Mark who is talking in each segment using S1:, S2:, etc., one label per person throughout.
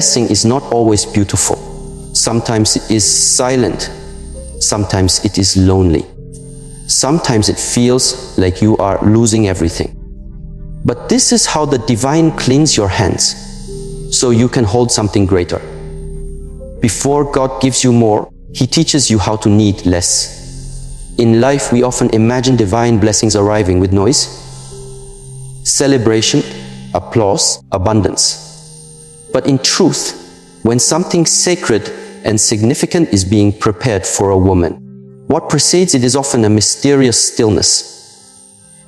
S1: blessing is not always beautiful. Sometimes it is silent. Sometimes it is lonely. Sometimes it feels like you are losing everything. But this is how the divine cleans your hands, so you can hold something greater. Before God gives you more, He teaches you how to need less. In life, we often imagine divine blessings arriving with noise, celebration, applause, abundance. But in truth, when something sacred and significant is being prepared for a woman, what precedes it is often a mysterious stillness,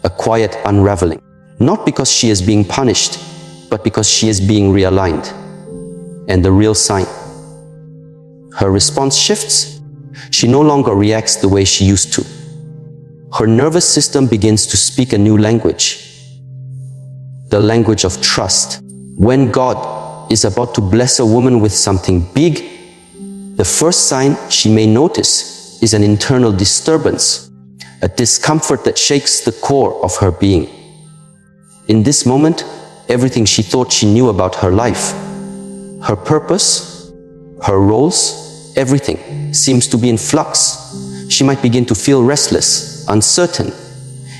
S1: a quiet unraveling. Not because she is being punished, but because she is being realigned. And the real sign: her response shifts. She no longer reacts the way she used to. Her nervous system begins to speak a new language, the language of trust. When God is about to bless a woman with something big, the first sign she may notice is an internal disturbance, a discomfort that shakes the core of her being. In this moment, everything she thought she knew about her life, her purpose, her roles, everything seems to be in flux. She might begin to feel restless, uncertain,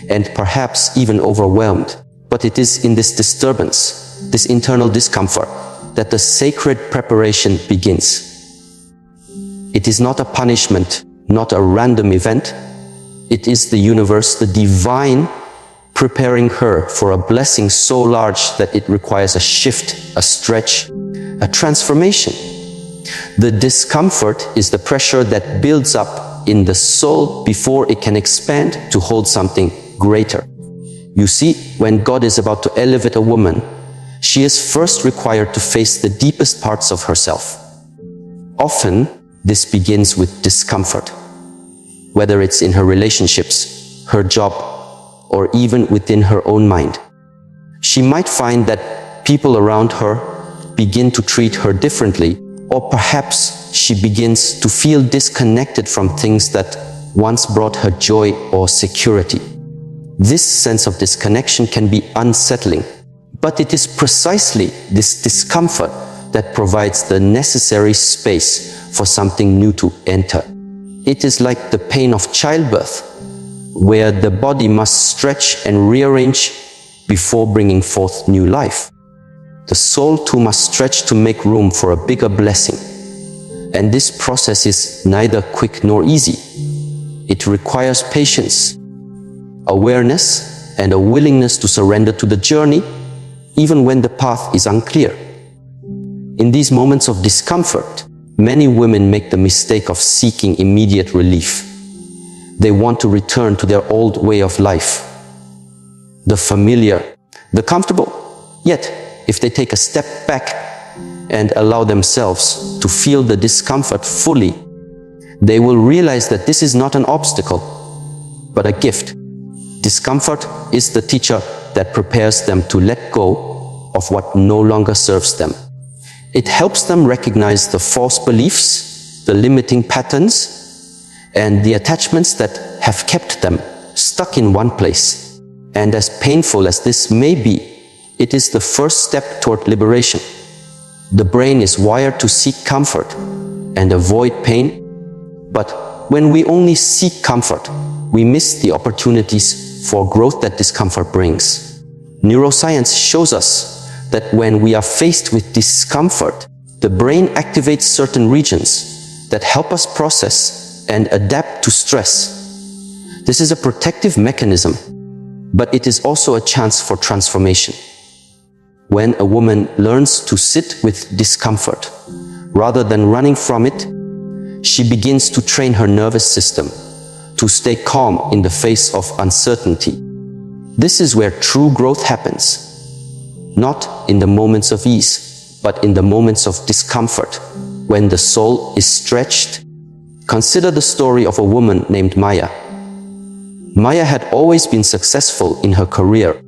S1: and perhaps even overwhelmed. But it is in this disturbance, this internal discomfort, that the sacred preparation begins. It is not a punishment, not a random event. It is the universe, the divine, preparing her for a blessing so large that it requires a shift, a stretch, a transformation. The discomfort is the pressure that builds up in the soul before it can expand to hold something greater. You see, when God is about to elevate a woman, she is first required to face the deepest parts of herself. Often, this begins with discomfort, whether it's in her relationships, her job, or even within her own mind. She might find that people around her begin to treat her differently, or perhaps she begins to feel disconnected from things that once brought her joy or security. This sense of disconnection can be unsettling, but it is precisely this discomfort that provides the necessary space for something new to enter. It is like the pain of childbirth, where the body must stretch and rearrange before bringing forth new life. The soul too must stretch to make room for a bigger blessing. And this process is neither quick nor easy. It requires patience, awareness, and a willingness to surrender to the journey, even when the path is unclear. In these moments of discomfort, many women make the mistake of seeking immediate relief. They want to return to their old way of life, the familiar, the comfortable. Yet, if they take a step back and allow themselves to feel the discomfort fully, they will realize that this is not an obstacle, but a gift. Discomfort is the teacher that prepares them to let go of what no longer serves them. It helps them recognize the false beliefs, the limiting patterns, and the attachments that have kept them stuck in one place. And as painful as this may be, it is the first step toward liberation. The brain is wired to seek comfort and avoid pain, but when we only seek comfort, we miss the opportunities for growth that discomfort brings. Neuroscience shows us that when we are faced with discomfort, the brain activates certain regions that help us process and adapt to stress. This is a protective mechanism, but it is also a chance for transformation. When a woman learns to sit with discomfort, rather than running from it, she begins to train her nervous system to stay calm in the face of uncertainty. This is where true growth happens, not in the moments of ease, but in the moments of discomfort, when the soul is stretched. Consider the story of a woman named Maya. Maya had always been successful in her career,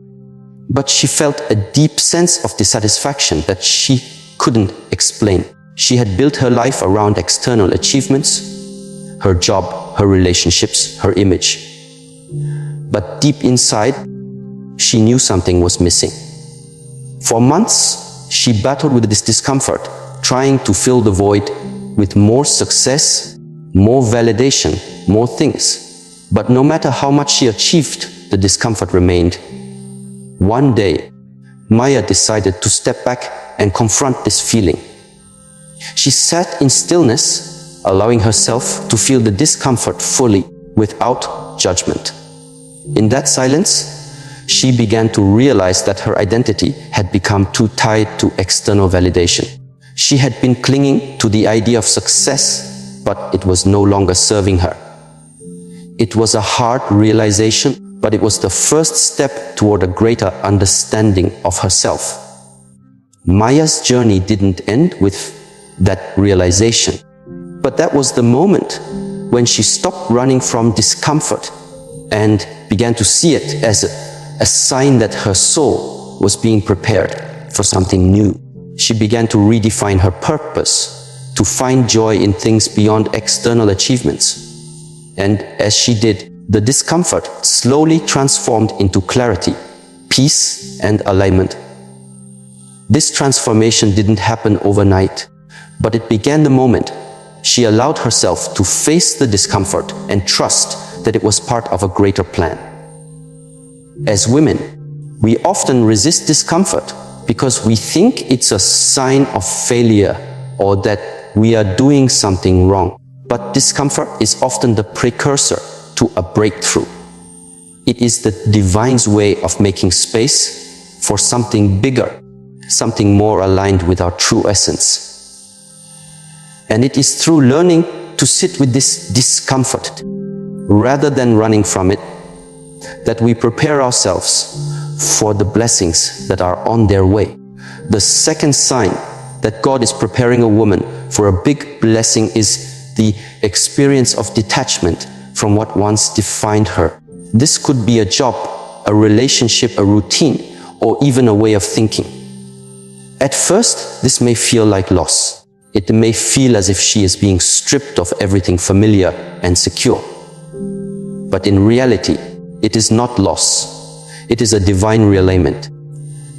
S1: but she felt a deep sense of dissatisfaction that she couldn't explain. She had built her life around external achievements, her job, her relationships, her image. But deep inside, she knew something was missing. For months, she battled with this discomfort, trying to fill the void with more success, more validation, more things. But no matter how much she achieved, the discomfort remained. One day, Maya decided to step back and confront this feeling. She sat in stillness, allowing herself to feel the discomfort fully, without judgment. In that silence, she began to realize that her identity had become too tied to external validation. She had been clinging to the idea of success, but it was no longer serving her. It was a hard realization, but it was the first step toward a greater understanding of herself. Maya's journey didn't end with that realization, but that was the moment when she stopped running from discomfort and began to see it as a sign that her soul was being prepared for something new. She began to redefine her purpose, to find joy in things beyond external achievements. And as she did, the discomfort slowly transformed into clarity, peace, and alignment. This transformation didn't happen overnight, but it began the moment she allowed herself to face the discomfort and trust that it was part of a greater plan. As women, we often resist discomfort because we think it's a sign of failure or that we are doing something wrong. But discomfort is often the precursor to a breakthrough. It is the divine's way of making space for something bigger, something more aligned with our true essence. And it is through learning to sit with this discomfort, rather than running from it, that we prepare ourselves for the blessings that are on their way. The second sign that God is preparing a woman for a big blessing is the experience of detachment from what once defined her. This could be a job, a relationship, a routine, or even a way of thinking. At first, this may feel like loss. It may feel as if she is being stripped of everything familiar and secure. But in reality, it is not loss. It is a divine realignment.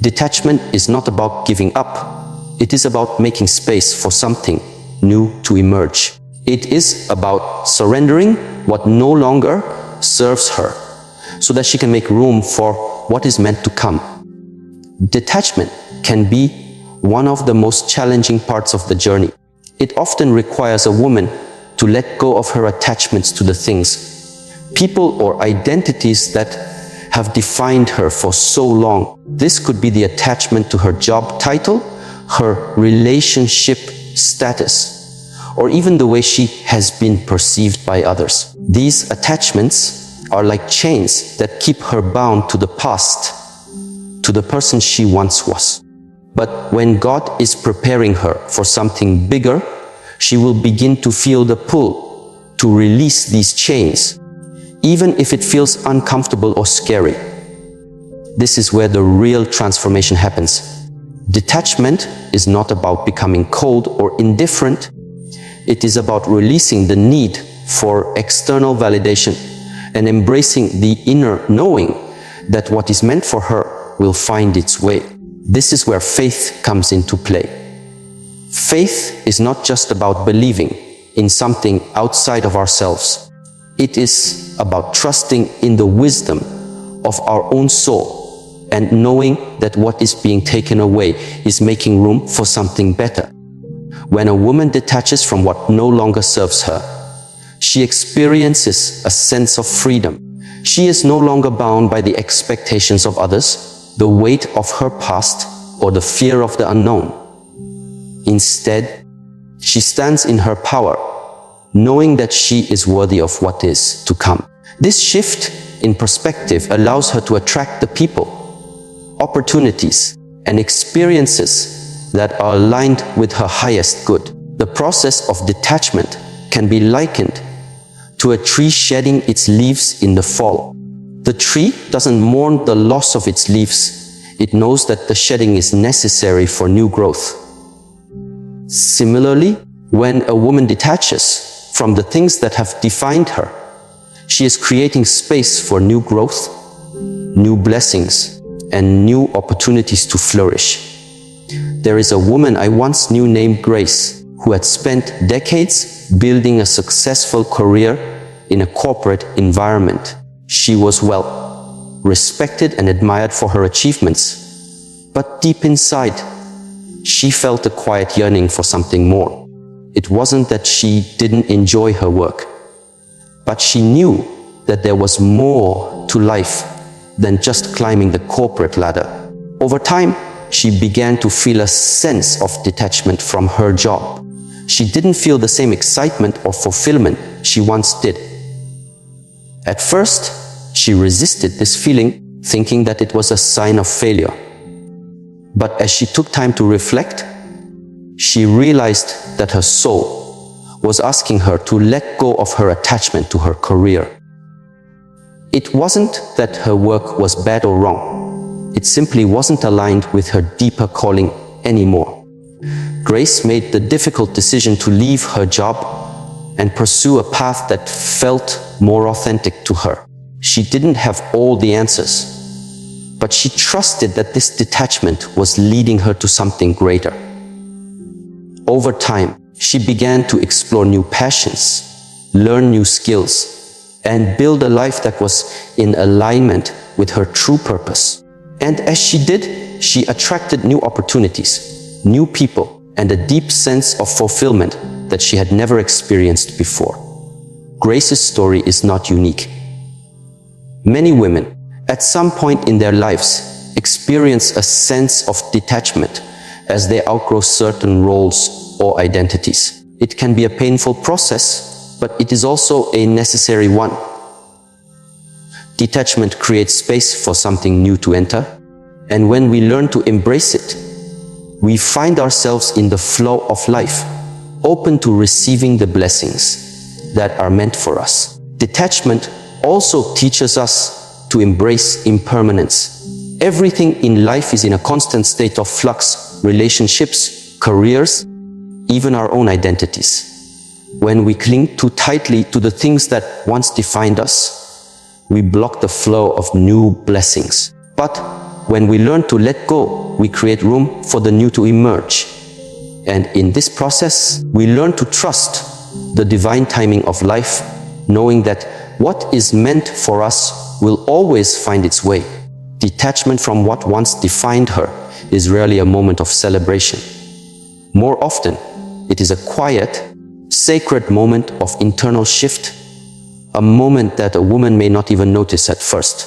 S1: Detachment is not about giving up. It is about making space for something new to emerge. It is about surrendering what no longer serves her, so that she can make room for what is meant to come. Detachment can be one of the most challenging parts of the journey. It often requires a woman to let go of her attachments to the things, people, or identities that have defined her for so long. This could be the attachment to her job title, her relationship status, or even the way she has been perceived by others. These attachments are like chains that keep her bound to the past, to the person she once was. But when God is preparing her for something bigger, she will begin to feel the pull to release these chains, even if it feels uncomfortable or scary. This is where the real transformation happens. Detachment is not about becoming cold or indifferent. It is about releasing the need for external validation and embracing the inner knowing that what is meant for her will find its way. This is where faith comes into play. Faith is not just about believing in something outside of ourselves. It is about trusting in the wisdom of our own soul and knowing that what is being taken away is making room for something better. When a woman detaches from what no longer serves her, she experiences a sense of freedom. She is no longer bound by the expectations of others, the weight of her past, or the fear of the unknown. Instead, she stands in her power, knowing that she is worthy of what is to come. This shift in perspective allows her to attract the people, opportunities, and experiences that are aligned with her highest good. The process of detachment can be likened to a tree shedding its leaves in the fall. The tree doesn't mourn the loss of its leaves. It knows that the shedding is necessary for new growth. Similarly, when a woman detaches from the things that have defined her, she is creating space for new growth, new blessings, and new opportunities to flourish. There is a woman I once knew named Grace, who had spent decades building a successful career in a corporate environment. She was well respected and admired for her achievements, but deep inside, she felt a quiet yearning for something more. It wasn't that she didn't enjoy her work, but she knew that there was more to life than just climbing the corporate ladder. Over time, she began to feel a sense of detachment from her job. She didn't feel the same excitement or fulfillment she once did. At first, she resisted this feeling, thinking that it was a sign of failure. But as she took time to reflect, she realized that her soul was asking her to let go of her attachment to her career. It wasn't that her work was bad or wrong. It simply wasn't aligned with her deeper calling anymore. Grace made the difficult decision to leave her job and pursue a path that felt more authentic to her. She didn't have all the answers, but she trusted that this detachment was leading her to something greater. Over time, she began to explore new passions, learn new skills, and build a life that was in alignment with her true purpose. And as she did, she attracted new opportunities, new people, and a deep sense of fulfillment that she had never experienced before. Grace's story is not unique. Many women, at some point in their lives, experience a sense of detachment as they outgrow certain roles or identities. It can be a painful process, but it is also a necessary one. Detachment creates space for something new to enter, and when we learn to embrace it, we find ourselves in the flow of life, open to receiving the blessings that are meant for us. Detachment also teaches us to embrace impermanence. Everything in life is in a constant state of flux: relationships, careers, even our own identities. When we cling too tightly to the things that once defined us, we block the flow of new blessings. But when we learn to let go, we create room for the new to emerge. And in this process, we learn to trust the divine timing of life, knowing that what is meant for us will always find its way. Detachment from what once defined her is rarely a moment of celebration. More often, it is a quiet, sacred moment of internal shift, a moment that a woman may not even notice at first.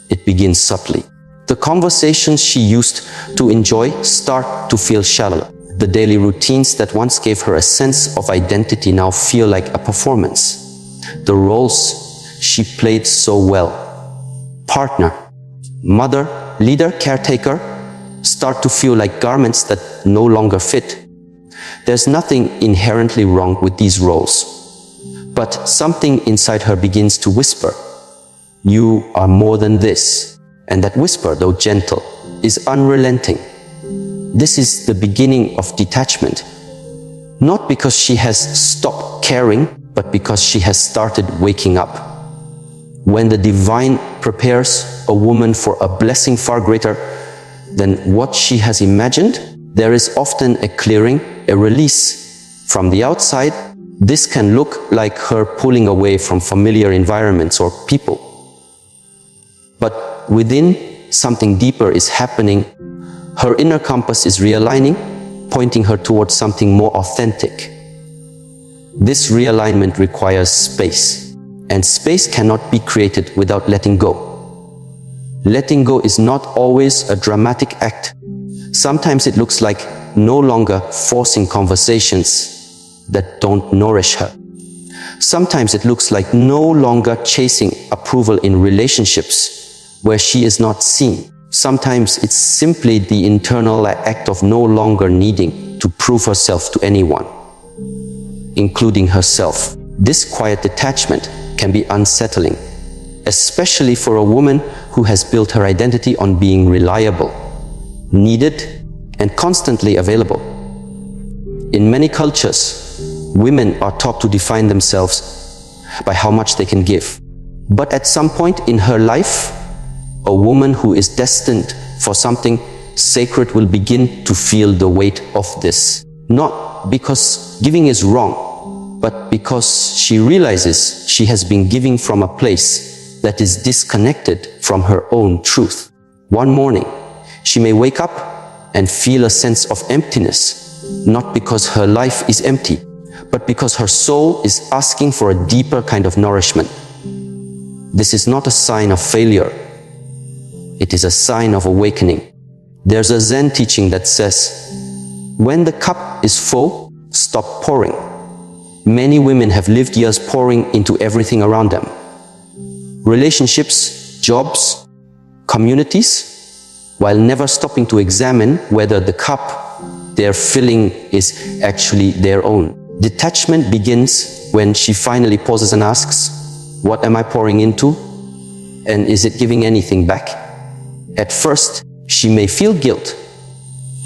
S1: It begins subtly. The conversations she used to enjoy start to feel shallow. The daily routines that once gave her a sense of identity now feel like a performance. The roles she played so well, partner, mother, leader, caretaker, start to feel like garments that no longer fit. There's nothing inherently wrong with these roles, but something inside her begins to whisper, "You are more than this." And that whisper, though gentle, is unrelenting. This is the beginning of detachment, not because she has stopped caring, but because she has started waking up. When the divine prepares a woman for a blessing far greater than what she has imagined, there is often a clearing, a release. From the outside, this can look like her pulling away from familiar environments or people. But within, something deeper is happening. Her inner compass is realigning, pointing her towards something more authentic. This realignment requires space, and space cannot be created without letting go. Letting go is not always a dramatic act. Sometimes it looks like no longer forcing conversations that don't nourish her. Sometimes it looks like no longer chasing approval in relationships where she is not seen. Sometimes it's simply the internal act of no longer needing to prove herself to anyone, including herself. This quiet detachment can be unsettling, especially for a woman who has built her identity on being reliable, needed, and constantly available. In many cultures, women are taught to define themselves by how much they can give. But at some point in her life, a woman who is destined for something sacred will begin to feel the weight of this. Not because giving is wrong, but because she realizes she has been giving from a place that is disconnected from her own truth. One morning, she may wake up and feel a sense of emptiness, not because her life is empty, but because her soul is asking for a deeper kind of nourishment. This is not a sign of failure. It is a sign of awakening. There's a Zen teaching that says, when the cup is full, stop pouring. Many women have lived years pouring into everything around them. Relationships, jobs, communities, while never stopping to examine whether the cup they're filling is actually their own. Detachment begins when she finally pauses and asks, what am I pouring into? And is it giving anything back? At first, she may feel guilt.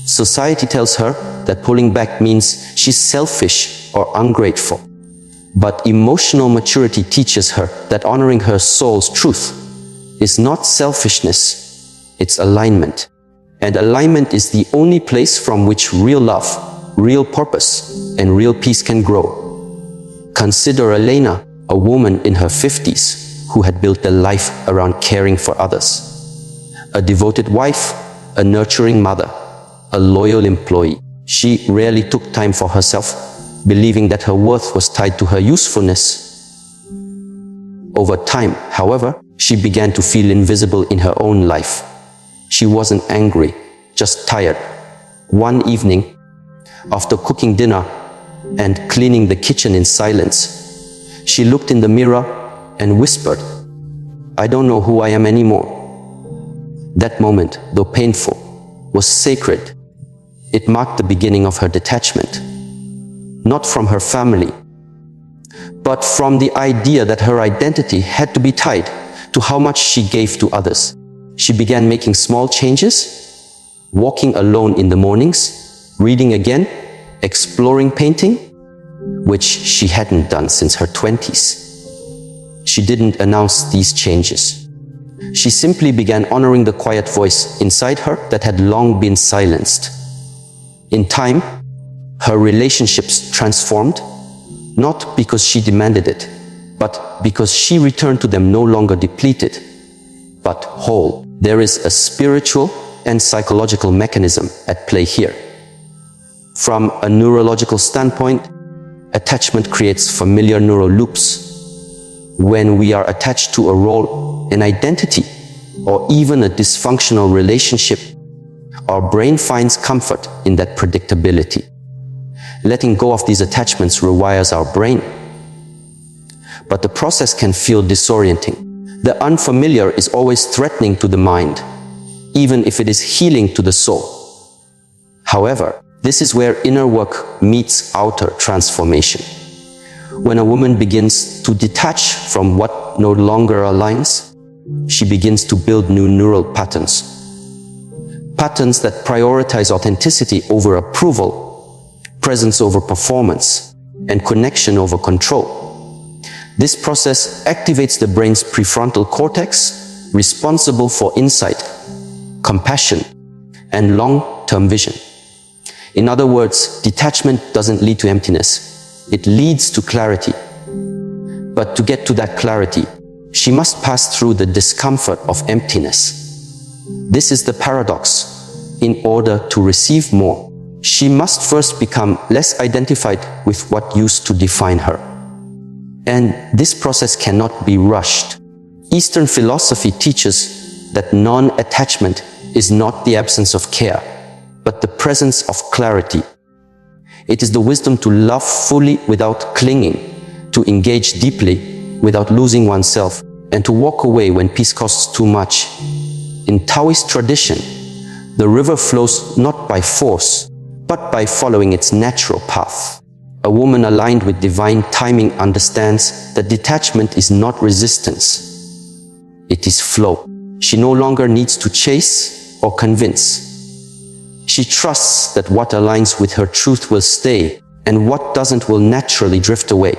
S1: Society tells her that pulling back means she's selfish or ungrateful. But emotional maturity teaches her that honoring her soul's truth is not selfishness, it's alignment. And alignment is the only place from which real love, real purpose, and real peace can grow. Consider Elena, a woman in her 50s who had built a life around caring for others. A devoted wife, a nurturing mother, a loyal employee. She rarely took time for herself, believing that her worth was tied to her usefulness. Over time, however, she began to feel invisible in her own life. She wasn't angry, just tired. One evening, after cooking dinner and cleaning the kitchen in silence, she looked in the mirror and whispered, "I don't know who I am anymore." That moment, though painful, was sacred. It marked the beginning of her detachment, not from her family, but from the idea that her identity had to be tied to how much she gave to others. She began making small changes, walking alone in the mornings, reading again, exploring painting, which she hadn't done since her 20s. She didn't announce these changes. She simply began honoring the quiet voice inside her that had long been silenced. In time, her relationships transformed, not because she demanded it, but because she returned to them no longer depleted, but whole. There is a spiritual and psychological mechanism at play here. From a neurological standpoint, attachment creates familiar neural loops. When we are attached to a role, an identity, or even a dysfunctional relationship, our brain finds comfort in that predictability. Letting go of these attachments rewires our brain. But the process can feel disorienting. The unfamiliar is always threatening to the mind, even if it is healing to the soul. However, this is where inner work meets outer transformation. When a woman begins to detach from what no longer aligns, she begins to build new neural patterns. Patterns that prioritize authenticity over approval, presence over performance, and connection over control. This process activates the brain's prefrontal cortex, responsible for insight, compassion, and long-term vision. In other words, detachment doesn't lead to emptiness. It leads to clarity. But to get to that clarity, she must pass through the discomfort of emptiness. This is the paradox. In order to receive more, she must first become less identified with what used to define her. And this process cannot be rushed. Eastern philosophy teaches that non-attachment is not the absence of care, but the presence of clarity. It is the wisdom to love fully without clinging, to engage deeply without losing oneself, and to walk away when peace costs too much. In Taoist tradition, the river flows not by force, but by following its natural path. A woman aligned with divine timing understands that detachment is not resistance. It is flow. She no longer needs to chase or convince. She trusts that what aligns with her truth will stay, and what doesn't will naturally drift away.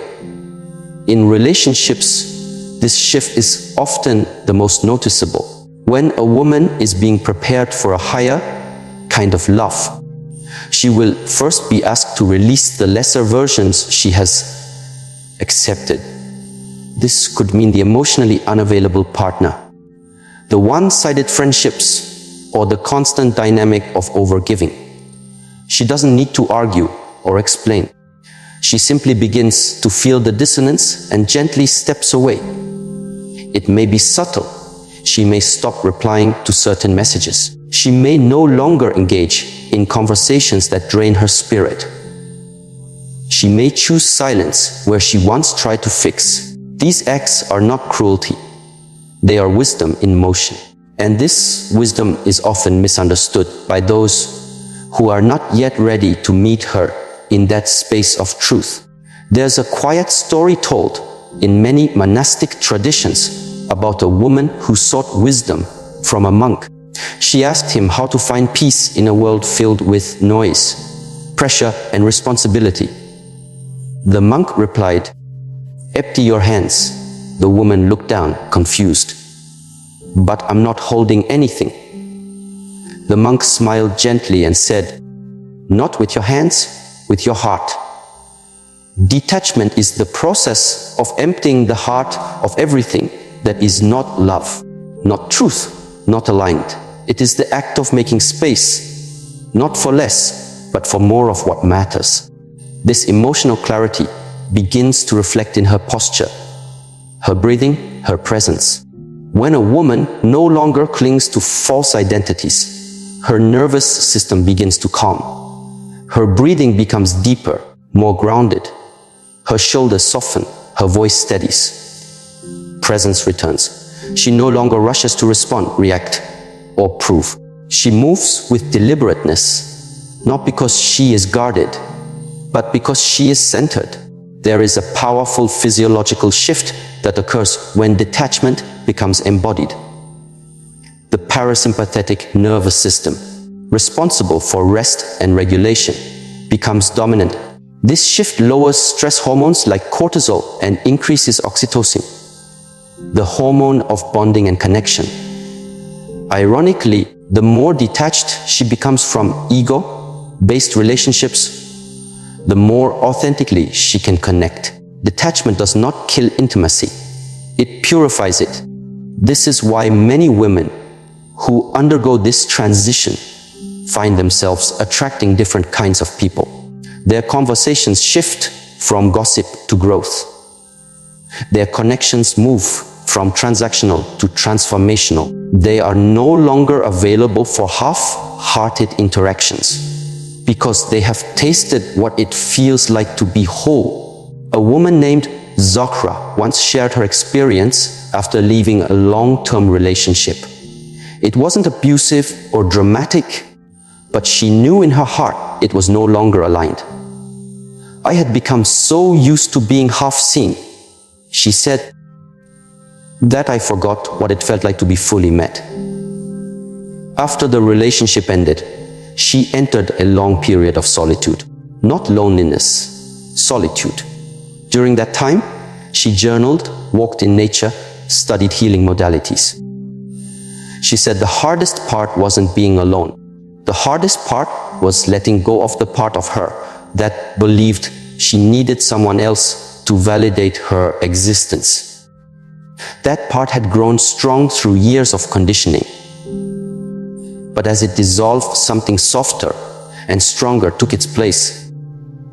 S1: In relationships, this shift is often the most noticeable. When a woman is being prepared for a higher, kind of love. She will first be asked to release the lesser versions she has accepted. This could mean the emotionally unavailable partner, the one-sided friendships, or the constant dynamic of overgiving. She doesn't need to argue or explain. She simply begins to feel the dissonance and gently steps away. It may be subtle. She may stop replying to certain messages. She may no longer engage in conversations that drain her spirit. She may choose silence where she once tried to fix. These acts are not cruelty. They are wisdom in motion. And this wisdom is often misunderstood by those who are not yet ready to meet her in that space of truth. There's a quiet story told in many monastic traditions about a woman who sought wisdom from a monk. She asked him how to find peace in a world filled with noise, pressure, and responsibility. The monk replied, "Empty your hands." The woman looked down, confused. "But I'm not holding anything." The monk smiled gently and said, "Not with your hands, with your heart." Detachment is the process of emptying the heart of everything that is not love, not truth, not aligned. It is the act of making space, not for less, but for more of what matters. This emotional clarity begins to reflect in her posture, her breathing, her presence. When a woman no longer clings to false identities, her nervous system begins to calm. Her breathing becomes deeper, more grounded. Her shoulders soften, her voice steadies. Presence returns. She no longer rushes to respond, react, or prove. She moves with deliberateness, not because she is guarded, but because she is centered. There is a powerful physiological shift that occurs when detachment becomes embodied. The parasympathetic nervous system, responsible for rest and regulation, becomes dominant. This shift lowers stress hormones like cortisol and increases oxytocin, the hormone of bonding and connection. Ironically, the more detached she becomes from ego-based relationships, the more authentically she can connect. Detachment does not kill intimacy. It purifies it. This is why many women who undergo this transition find themselves attracting different kinds of people. Their conversations shift from gossip to growth. Their connections move from transactional to transformational. They are no longer available for half-hearted interactions because they have tasted what it feels like to be whole. A woman named Zahra once shared her experience after leaving a long-term relationship. It wasn't abusive or dramatic, but she knew in her heart it was no longer aligned. "I had become so used to being half seen," she said, "that I forgot what it felt like to be fully met." After the relationship ended, she entered a long period of solitude. Not loneliness, solitude. During that time, she journaled, walked in nature, studied healing modalities. She said the hardest part wasn't being alone. The hardest part was letting go of the part of her that believed she needed someone else to validate her existence. That part had grown strong through years of conditioning. But as it dissolved, something softer and stronger took its place.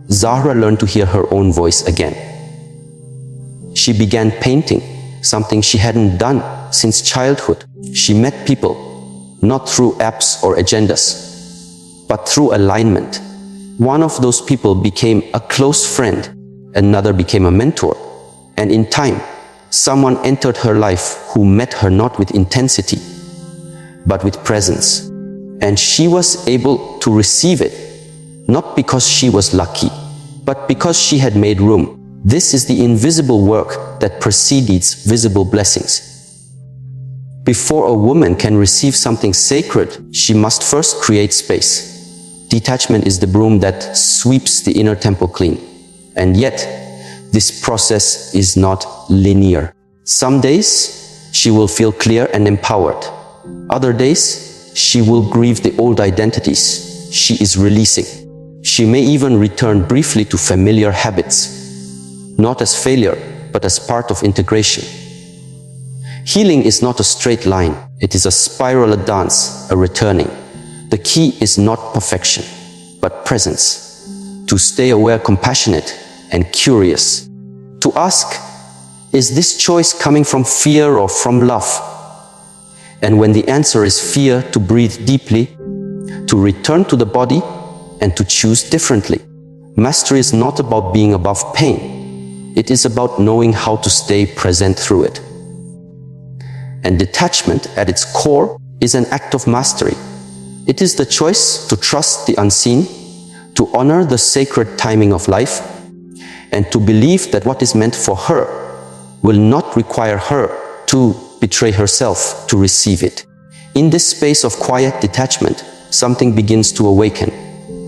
S1: Zahra learned to hear her own voice again. She began painting, something she hadn't done since childhood. She met people, not through apps or agendas, but through alignment. One of those people became a close friend, another became a mentor, and in time, someone entered her life who met her not with intensity, but with presence. And she was able to receive it, not because she was lucky, but because she had made room. This is the invisible work that precedes visible blessings. Before a woman can receive something sacred, she must first create space. Detachment is the broom that sweeps the inner temple clean. And yet, this process is not linear. Some days, she will feel clear and empowered. Other days, She will grieve the old identities she is releasing. She may even return briefly to familiar habits, not as failure, but as part of integration. Healing is not a straight line. It is a spiral, a dance, a returning. The key is not perfection, but presence. To stay aware, compassionate, and curious. To ask, is this choice coming from fear or from love? And when the answer is fear, to breathe deeply, to return to the body, and to choose differently. Mastery is not about being above pain. It is about knowing how to stay present through it. And detachment, at its core, is an act of mastery. It is the choice to trust the unseen, to honor the sacred timing of life, and to believe that what is meant for her will not require her to betray herself to receive it. In this space of quiet detachment, something begins to awaken,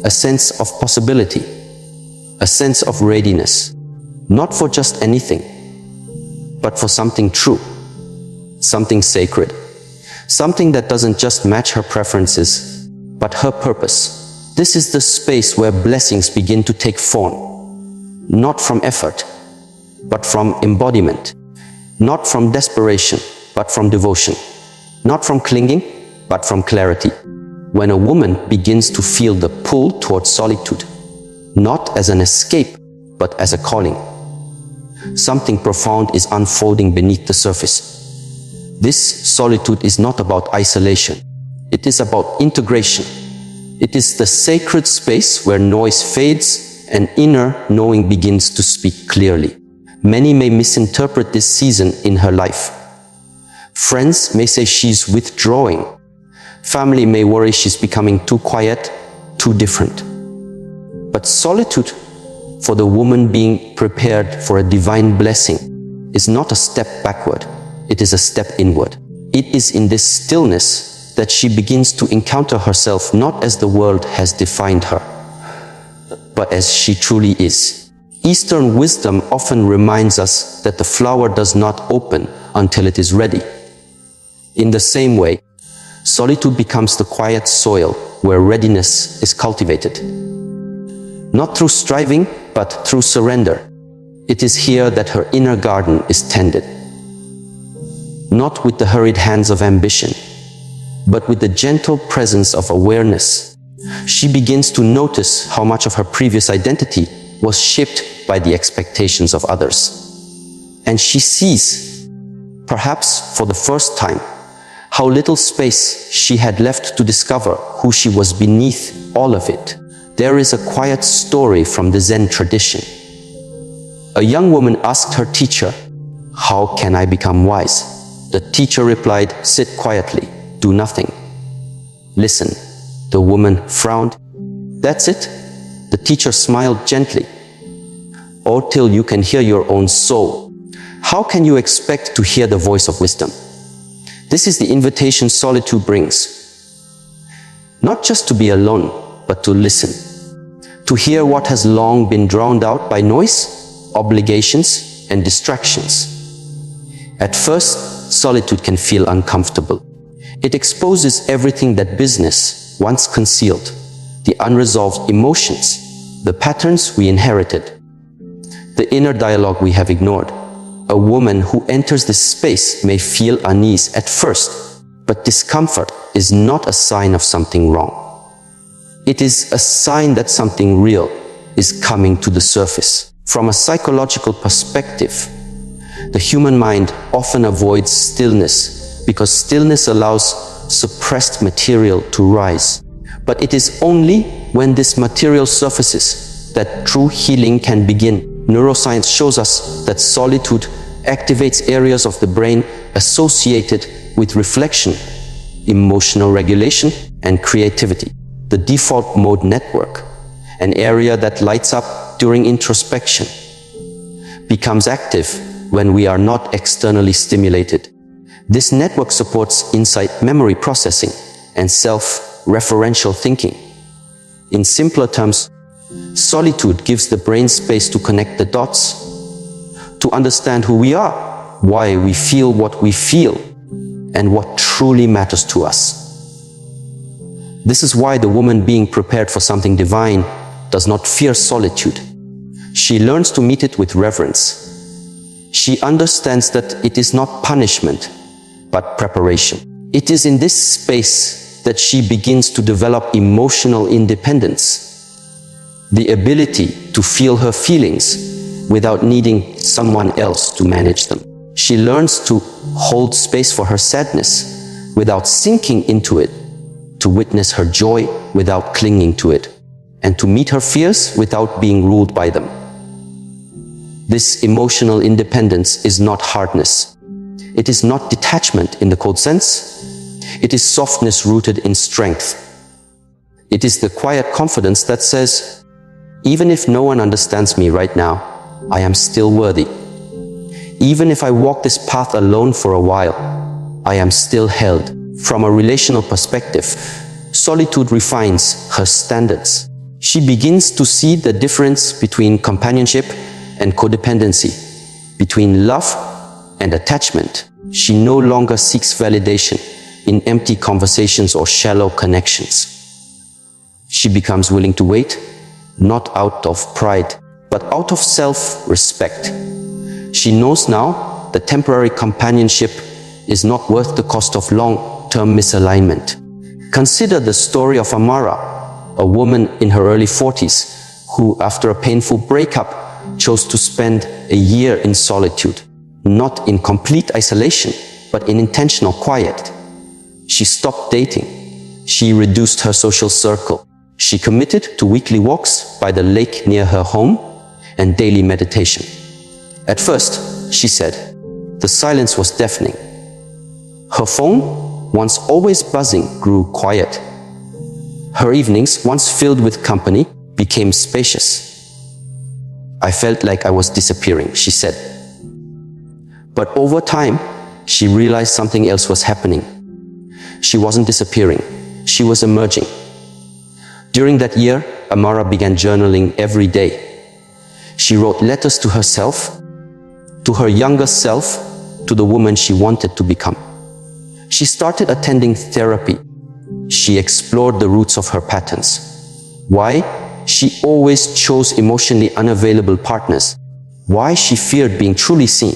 S1: a sense of possibility, a sense of readiness, not for just anything, but for something true, something sacred, something that doesn't just match her preferences, but her purpose. This is the space where blessings begin to take form, not from effort, but from embodiment, not from desperation, but from devotion, not from clinging, but from clarity. When a woman begins to feel the pull towards solitude, not as an escape, but as a calling, something profound is unfolding beneath the surface. This solitude is not about isolation. It is about integration. It is the sacred space where noise fades and inner knowing begins to speak clearly. Many may misinterpret this season in her life. Friends may say she's withdrawing. Family may worry she's becoming too quiet, too different. But solitude, for the woman being prepared for a divine blessing, is not a step backward. It is a step inward. It is in this stillness that she begins to encounter herself not as the world has defined her, but as she truly is. Eastern wisdom often reminds us that the flower does not open until it is ready. In the same way, solitude becomes the quiet soil where readiness is cultivated. Not through striving, but through surrender. It is here that her inner garden is tended. Not with the hurried hands of ambition, but with the gentle presence of awareness. She begins to notice how much of her previous identity was shaped by the expectations of others. And she sees, perhaps for the first time, how little space she had left to discover who she was beneath all of it. There is a quiet story from the Zen tradition. A young woman asked her teacher, "How can I become wise?" The teacher replied, "Sit quietly, do nothing. Listen." The woman frowned. "That's it?" The teacher smiled gently. "Or till you can hear your own soul. How can you expect to hear the voice of wisdom?" This is the invitation solitude brings. Not just to be alone, but to listen. To hear what has long been drowned out by noise, obligations, and distractions. At first, solitude can feel uncomfortable. It exposes everything that business once concealed, the unresolved emotions, the patterns we inherited, the inner dialogue we have ignored. A woman who enters this space may feel unease at first, but discomfort is not a sign of something wrong. It is a sign that something real is coming to the surface. From a psychological perspective, the human mind often avoids stillness because stillness allows suppressed material to rise. But it is only when this material surfaces that true healing can begin. Neuroscience shows us that solitude activates areas of the brain associated with reflection, emotional regulation, and creativity. The default mode network, an area that lights up during introspection, becomes active when we are not externally stimulated. This network supports insight, memory processing, and self-referential thinking. In simpler terms, solitude gives the brain space to connect the dots, to understand who we are, why we feel what we feel, and what truly matters to us. This is why the woman being prepared for something divine does not fear solitude. She learns to meet it with reverence. She understands that it is not punishment, but preparation. It is in this space that she begins to develop emotional independence, the ability to feel her feelings without needing someone else to manage them. She learns to hold space for her sadness without sinking into it, to witness her joy without clinging to it, and to meet her fears without being ruled by them. This emotional independence is not hardness. It is not detachment in the cold sense. It is softness rooted in strength. It is the quiet confidence that says, even if no one understands me right now, I am still worthy. Even if I walk this path alone for a while, I am still held. From a relational perspective, solitude refines her standards. She begins to see the difference between companionship and codependency, between love and attachment. She no longer seeks validation in empty conversations or shallow connections. She becomes willing to wait, not out of pride, but out of self-respect. She knows now that temporary companionship is not worth the cost of long-term misalignment. Consider the story of Amara, a woman in her early 40s who, after a painful breakup, chose to spend a year in solitude, not in complete isolation, but in intentional quiet. She stopped dating. She reduced her social circle. She committed to weekly walks by the lake near her home and daily meditation. At first, she said, the silence was deafening. Her phone, once always buzzing, grew quiet. Her evenings, once filled with company, became spacious. I felt like I was disappearing, she said. But over time, she realized something else was happening. She wasn't disappearing, she was emerging. During that year, Amara began journaling every day. She wrote letters to herself, to her younger self, to the woman she wanted to become. She started attending therapy. She explored the roots of her patterns. Why she always chose emotionally unavailable partners. Why she feared being truly seen.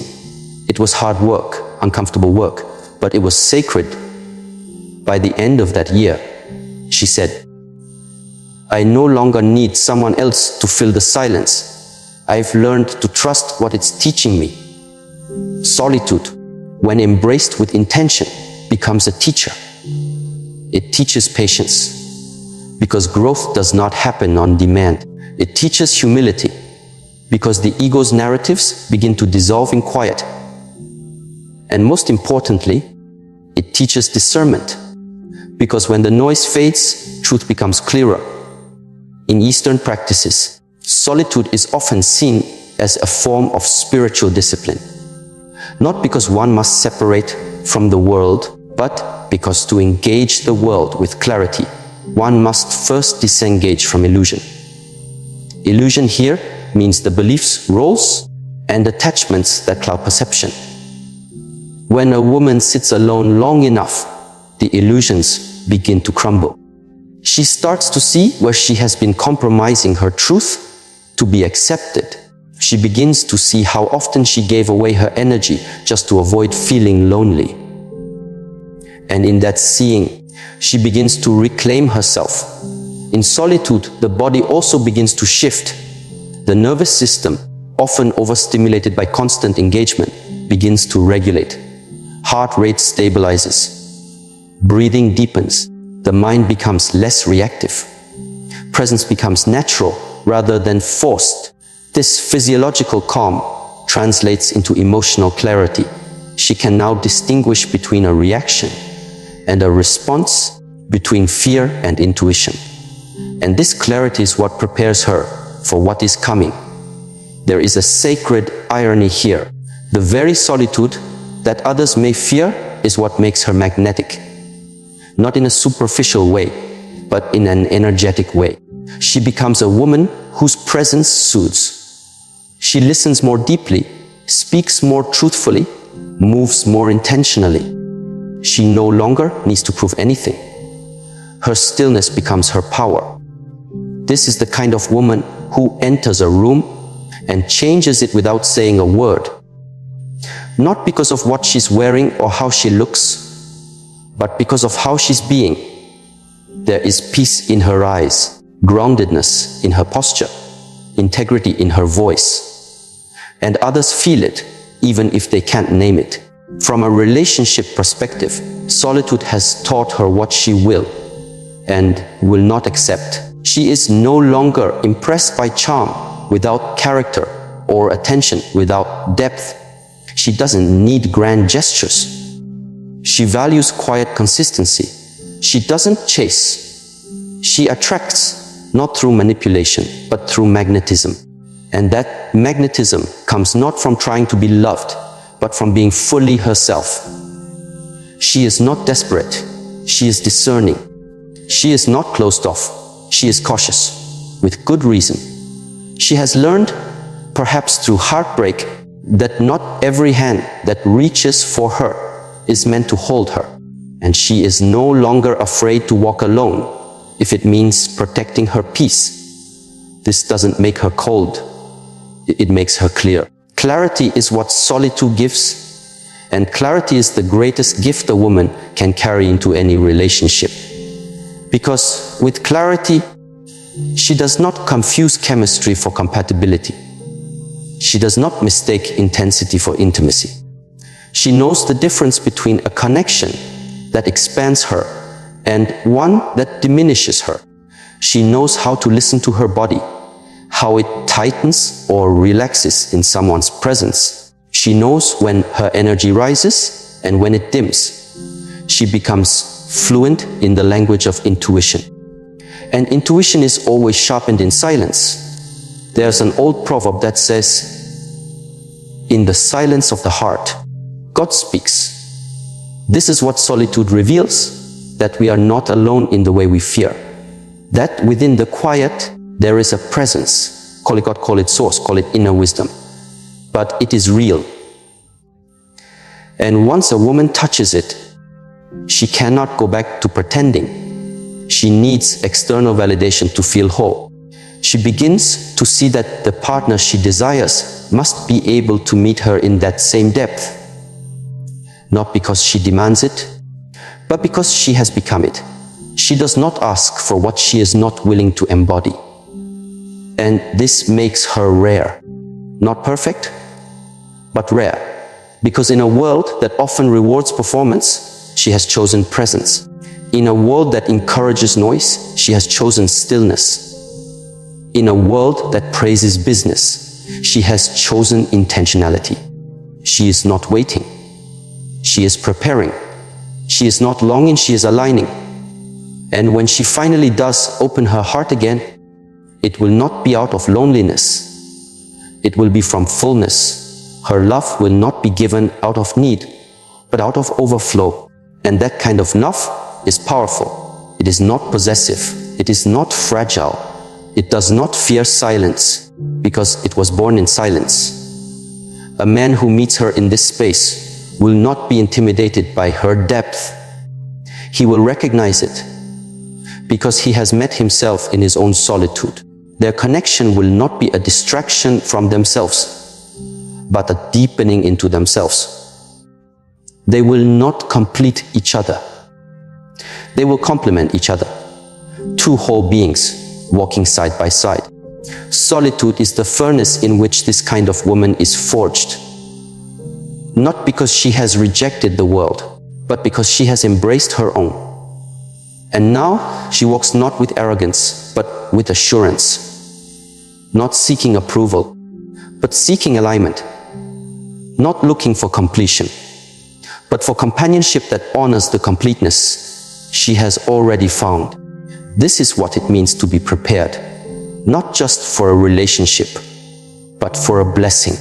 S1: It was hard work, uncomfortable work, but it was sacred. By the end of that year, she said, I no longer need someone else to fill the silence. I've learned to trust what it's teaching me. Solitude, when embraced with intention, becomes a teacher. It teaches patience, because growth does not happen on demand. It teaches humility, because the ego's narratives begin to dissolve in quiet. And most importantly, it teaches discernment, because when the noise fades, truth becomes clearer. In Eastern practices, solitude is often seen as a form of spiritual discipline. Not because one must separate from the world, but because to engage the world with clarity, one must first disengage from illusion. Illusion here means the beliefs, roles, and attachments that cloud perception. When a woman sits alone long enough, the illusions begin to crumble. She starts to see where she has been compromising her truth to be accepted. She begins to see how often she gave away her energy just to avoid feeling lonely. And in that seeing, she begins to reclaim herself. In solitude, the body also begins to shift. The nervous system, often overstimulated by constant engagement, begins to regulate. Heart rate stabilizes. Breathing deepens. The mind becomes less reactive. Presence becomes natural rather than forced. This physiological calm translates into emotional clarity. She can now distinguish between a reaction and a response, between fear and intuition. And this clarity is what prepares her for what is coming. There is a sacred irony here. The very solitude that others may fear is what makes her magnetic. Not in a superficial way, but in an energetic way. She becomes a woman whose presence soothes. She listens more deeply, speaks more truthfully, moves more intentionally. She no longer needs to prove anything. her stillness becomes her power. This is the kind of woman who enters a room and changes it without saying a word. Not because of what she's wearing or how she looks, but because of how she's being. There is peace in her eyes, groundedness in her posture, integrity in her voice. And others feel it, even if they can't name it. From a relationship perspective, solitude has taught her what she will and will not accept. She is no longer impressed by charm without character or attention without depth. She doesn't need grand gestures. She values quiet consistency. She doesn't chase. She attracts, not through manipulation, but through magnetism. And that magnetism comes not from trying to be loved, but from being fully herself. She is not desperate. She is discerning. She is not closed off. She is cautious, with good reason. She has learned, perhaps through heartbreak, that not every hand that reaches for her is meant to hold her. And she is no longer afraid to walk alone if it means protecting her peace. This doesn't make her cold. It makes her clear. Clarity is what solitude gives, and clarity is the greatest gift a woman can carry into any relationship. Because with clarity, she does not confuse chemistry for compatibility. She does not mistake intensity for intimacy. She knows the difference between a connection that expands her and one that diminishes her. She knows how to listen to her body, how it tightens or relaxes in someone's presence. She knows when her energy rises and when it dims. She becomes fluent in the language of intuition. And intuition is always sharpened in silence. There's an old proverb that says, "In the silence of the heart, God speaks." This is what solitude reveals, that we are not alone in the way we fear. That within the quiet, there is a presence. Call it God, call it source, call it inner wisdom. But it is real. And once a woman touches it, she cannot go back to pretending. She needs external validation to feel whole. She begins to see that the partner she desires must be able to meet her in that same depth. Not because she demands it, but because she has become it. She does not ask for what she is not willing to embody. And this makes her rare. Not perfect, but rare. Because in a world that often rewards performance, she has chosen presence. In a world that encourages noise, she has chosen stillness. In a world that praises business, she has chosen intentionality. She is not waiting. She is preparing. She is not longing, she is aligning. And when she finally does open her heart again, it will not be out of loneliness. It will be from fullness. Her love will not be given out of need, but out of overflow. And that kind of love is powerful. It is not possessive. It is not fragile. It does not fear silence, because it was born in silence. A man who meets her in this space will not be intimidated by her depth. He will recognize it, because he has met himself in his own solitude. Their connection will not be a distraction from themselves, but a deepening into themselves. They will not complete each other. They will complement each other. Two whole beings walking side by side. Solitude is the furnace in which this kind of woman is forged. Not because she has rejected the world, but because she has embraced her own. And now she walks not with arrogance, but with assurance. Not seeking approval, but seeking alignment. Not looking for completion, but for companionship that honors the completeness she has already found. This is what it means to be prepared, not just for a relationship, but for a blessing.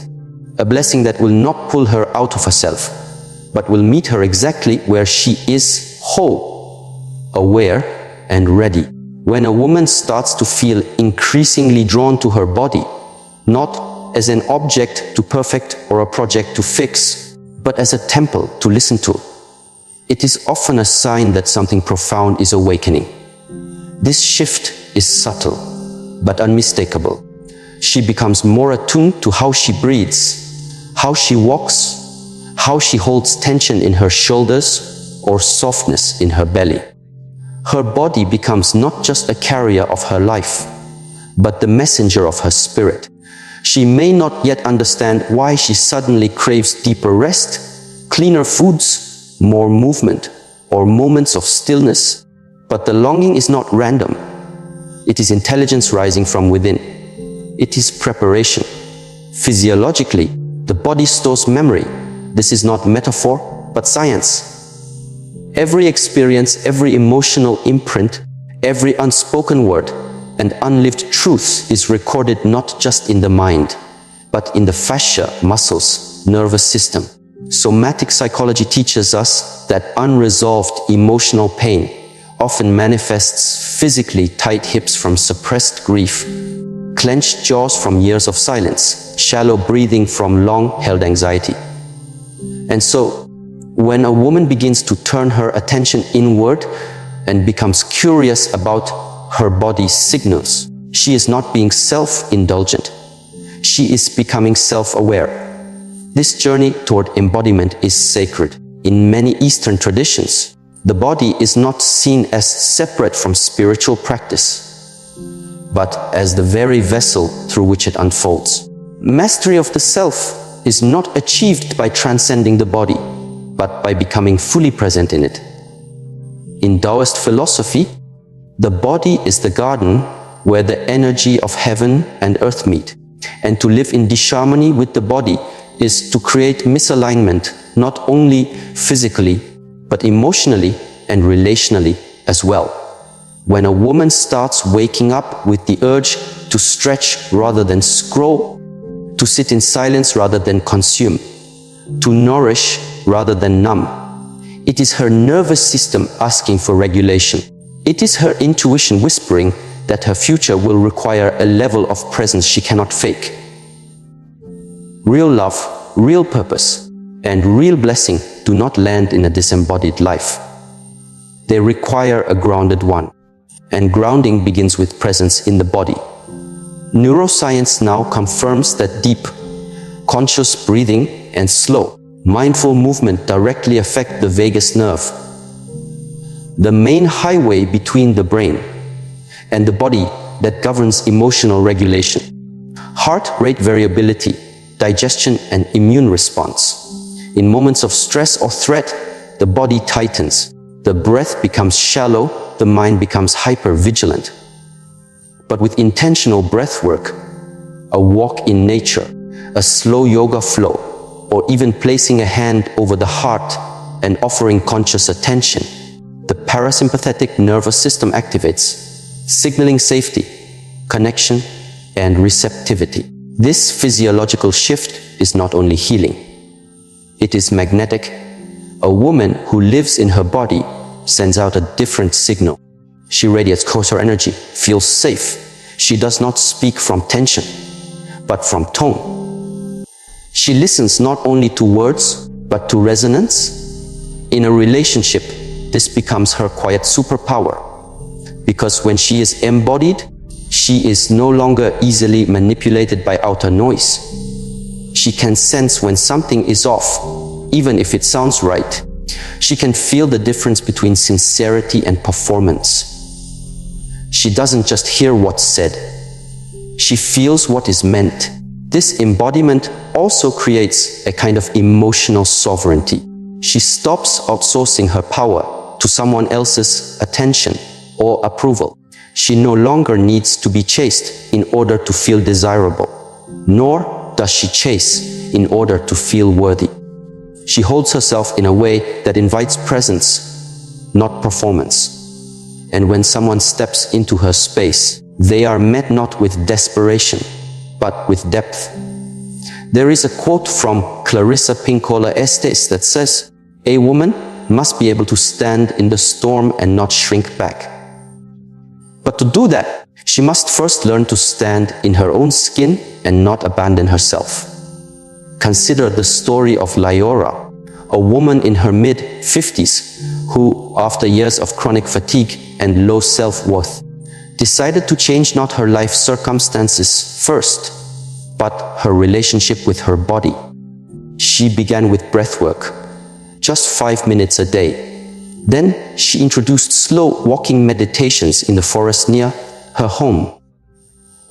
S1: A blessing that will not pull her out of herself, but will meet her exactly where she is, whole, aware, and ready. When a woman starts to feel increasingly drawn to her body, not as an object to perfect or a project to fix, but as a temple to listen to, it is often a sign that something profound is awakening. This shift is subtle, but unmistakable. She becomes more attuned to how she breathes, how she walks, how she holds tension in her shoulders or softness in her belly. Her body becomes not just a carrier of her life, but the messenger of her spirit. She may not yet understand why she suddenly craves deeper rest, cleaner foods, more movement, or moments of stillness, but the longing is not random. It is intelligence rising from within. It is preparation. Physiologically, the body stores memory. This is not metaphor, but science. Every experience, every emotional imprint, every unspoken word and unlived truth is recorded not just in the mind, but in the fascia, muscles, nervous system. Somatic psychology teaches us that unresolved emotional pain often manifests physically: tight hips from suppressed grief, clenched jaws from years of silence, shallow breathing from long-held anxiety. And so, when a woman begins to turn her attention inward and becomes curious about her body's signals, she is not being self-indulgent. She is becoming self-aware. This journey toward embodiment is sacred. In many Eastern traditions, the body is not seen as separate from spiritual practice, but as the very vessel through which it unfolds. Mastery of the self is not achieved by transcending the body, but by becoming fully present in it. In Taoist philosophy, the body is the garden where the energy of heaven and earth meet, and to live in disharmony with the body is to create misalignment, not only physically, but emotionally and relationally as well. When a woman starts waking up with the urge to stretch rather than scroll, to sit in silence rather than consume, to nourish rather than numb, it is her nervous system asking for regulation. It is her intuition whispering that her future will require a level of presence she cannot fake. Real love, real purpose, and real blessing do not land in a disembodied life. They require a grounded one, and grounding begins with presence in the body. Neuroscience now confirms that deep, conscious breathing and slow, mindful movement directly affect the vagus nerve, the main highway between the brain and the body that governs emotional regulation, heart rate variability, digestion and immune response. In moments of stress or threat, the body tightens, the breath becomes shallow, the mind becomes hyper-vigilant. But with intentional breath work, a walk in nature, a slow yoga flow, or even placing a hand over the heart and offering conscious attention, the parasympathetic nervous system activates, signaling safety, connection, and receptivity. This physiological shift is not only healing, it is magnetic. A woman who lives in her body sends out a different signal. She radiates closer energy, feels safe. She does not speak from tension, but from tone. She listens not only to words, but to resonance. In a relationship, this becomes her quiet superpower, because when she is embodied, she is no longer easily manipulated by outer noise. She can sense when something is off, even if it sounds right. She can feel the difference between sincerity and performance. She doesn't just hear what's said, she feels what is meant. This embodiment also creates a kind of emotional sovereignty. She stops outsourcing her power to someone else's attention or approval. She no longer needs to be chased in order to feel desirable, nor does she chase in order to feel worthy. She holds herself in a way that invites presence, not performance. And when someone steps into her space, they are met not with desperation, but with depth. There is a quote from Clarissa Pinkola Estes that says, "A woman must be able to stand in the storm and not shrink back." But to do that, she must first learn to stand in her own skin and not abandon herself. Consider the story of Lyora, a woman in her mid-50s who, after years of chronic fatigue and low self-worth, decided to change not her life circumstances first, but her relationship with her body. She began with breathwork, just 5 minutes a day. Then she introduced slow walking meditations in the forest near her home.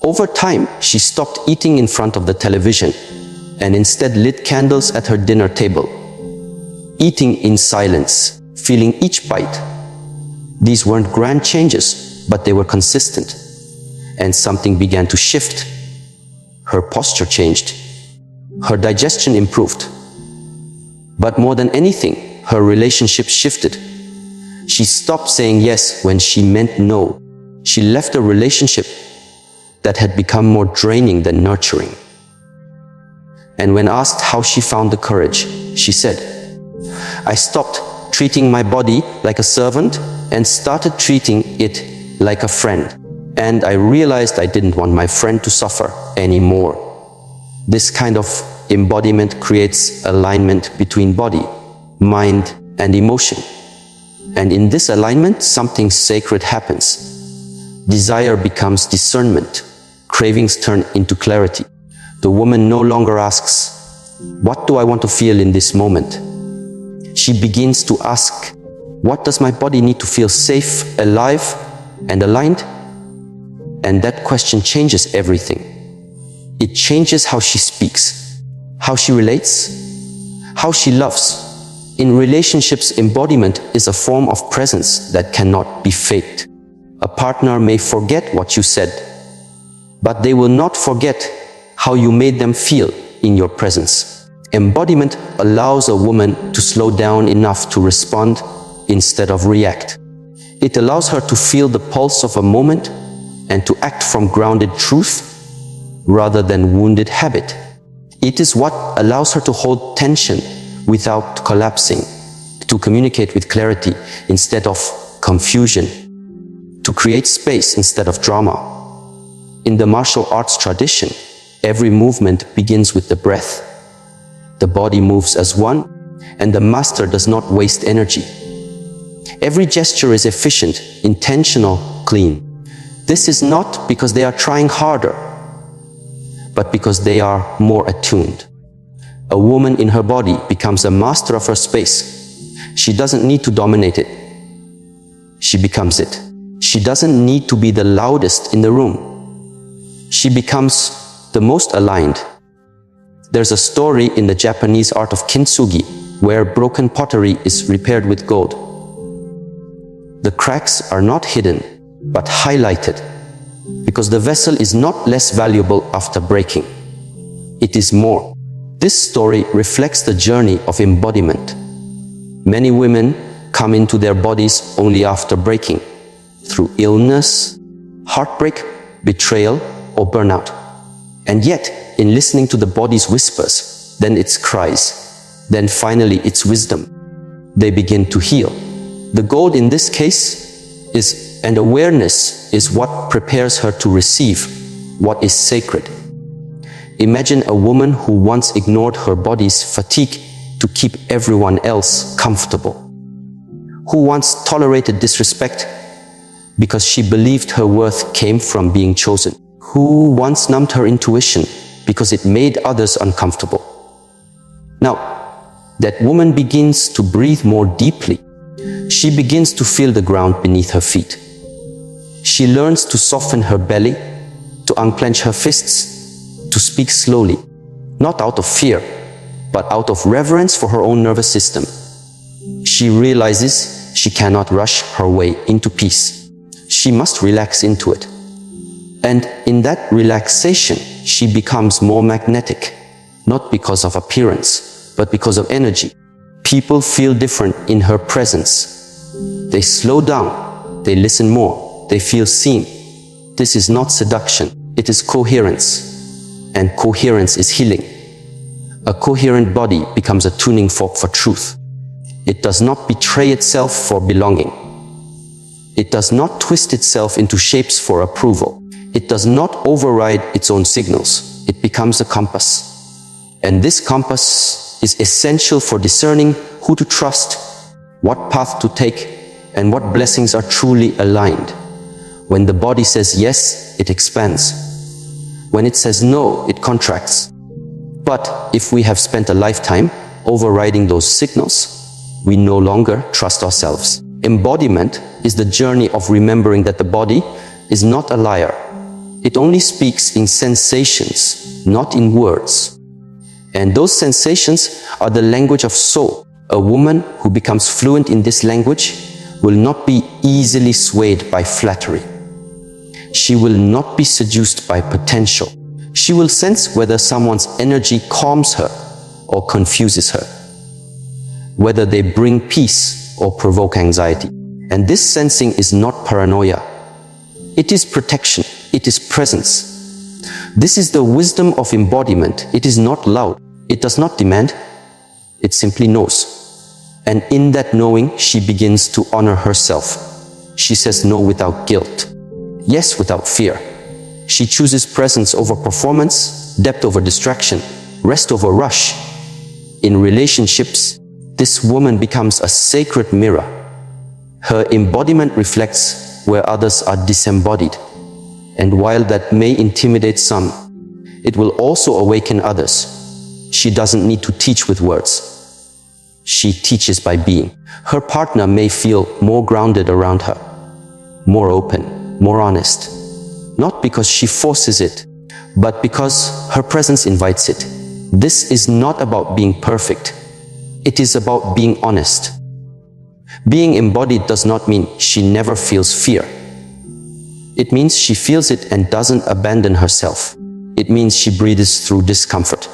S1: Over time, she stopped eating in front of the television and instead lit candles at her dinner table, eating in silence, feeling each bite. These weren't grand changes, but they were consistent, and something began to shift. Her posture changed. Her digestion improved. But more than anything, her relationship shifted. She stopped saying yes when she meant no. She left a relationship that had become more draining than nurturing. And when asked how she found the courage, she said, "I stopped treating my body like a servant and started treating it like a friend. And I realized I didn't want my friend to suffer anymore." This kind of embodiment creates alignment between body, mind, and emotion. And in this alignment, something sacred happens. Desire becomes discernment. Cravings turn into clarity. The woman no longer asks, "What do I want to feel in this moment?" She begins to ask, "What does my body need to feel safe, alive, and aligned?" And that question changes everything. It changes how she speaks, how she relates, how she loves. In relationships, embodiment is a form of presence that cannot be faked. A partner may forget what you said, but they will not forget how you made them feel in your presence. Embodiment allows a woman to slow down enough to respond instead of react. It allows her to feel the pulse of a moment and to act from grounded truth rather than wounded habit. It is what allows her to hold tension without collapsing, to communicate with clarity instead of confusion, to create space instead of drama. In the martial arts tradition, every movement begins with the breath. The body moves as one, and the master does not waste energy. Every gesture is efficient, intentional, clean. This is not because they are trying harder, but because they are more attuned. A woman in her body becomes a master of her space. She doesn't need to dominate it. She becomes it. She doesn't need to be the loudest in the room. She becomes the most aligned. There's a story in the Japanese art of kintsugi where broken pottery is repaired with gold. The cracks are not hidden, but highlighted, because the vessel is not less valuable after breaking. It is more. This story reflects the journey of embodiment. Many women come into their bodies only after breaking, through illness, heartbreak, betrayal, or burnout. And yet, in listening to the body's whispers, then its cries, then finally its wisdom, they begin to heal. The gold in this case is, and awareness is what prepares her to receive what is sacred. Imagine a woman who once ignored her body's fatigue to keep everyone else comfortable, who once tolerated disrespect because she believed her worth came from being chosen, who once numbed her intuition because it made others uncomfortable. Now, that woman begins to breathe more deeply. She begins to feel the ground beneath her feet. She learns to soften her belly, to unclench her fists, to speak slowly, not out of fear, but out of reverence for her own nervous system. She realizes she cannot rush her way into peace. She must relax into it. And in that relaxation, she becomes more magnetic, not because of appearance, but because of energy. People feel different in her presence. They slow down, they listen more, they feel seen. This is not seduction, it is coherence. And coherence is healing. A coherent body becomes a tuning fork for truth. It does not betray itself for belonging. It does not twist itself into shapes for approval. It does not override its own signals. It becomes a compass. And this compass is essential for discerning who to trust, what path to take, and what blessings are truly aligned. When the body says yes, it expands. When it says no, it contracts. But if we have spent a lifetime overriding those signals, we no longer trust ourselves. Embodiment is the journey of remembering that the body is not a liar. It only speaks in sensations, not in words. And those sensations are the language of soul. A woman who becomes fluent in this language will not be easily swayed by flattery. She will not be seduced by potential. She will sense whether someone's energy calms her or confuses her, whether they bring peace or provoke anxiety. And this sensing is not paranoia. It is protection. It is presence. This is the wisdom of embodiment. It is not loud. It does not demand. It simply knows. And in that knowing, she begins to honor herself. She says no without guilt. Yes without fear. She chooses presence over performance, depth over distraction, rest over rush. In relationships, this woman becomes a sacred mirror. Her embodiment reflects where others are disembodied. And while that may intimidate some, it will also awaken others. She doesn't need to teach with words. She teaches by being. Her partner may feel more grounded around her, more open, more honest. Not because she forces it, but because her presence invites it. This is not about being perfect. It is about being honest. Being embodied does not mean she never feels fear. It means she feels it and doesn't abandon herself. It means she breathes through discomfort.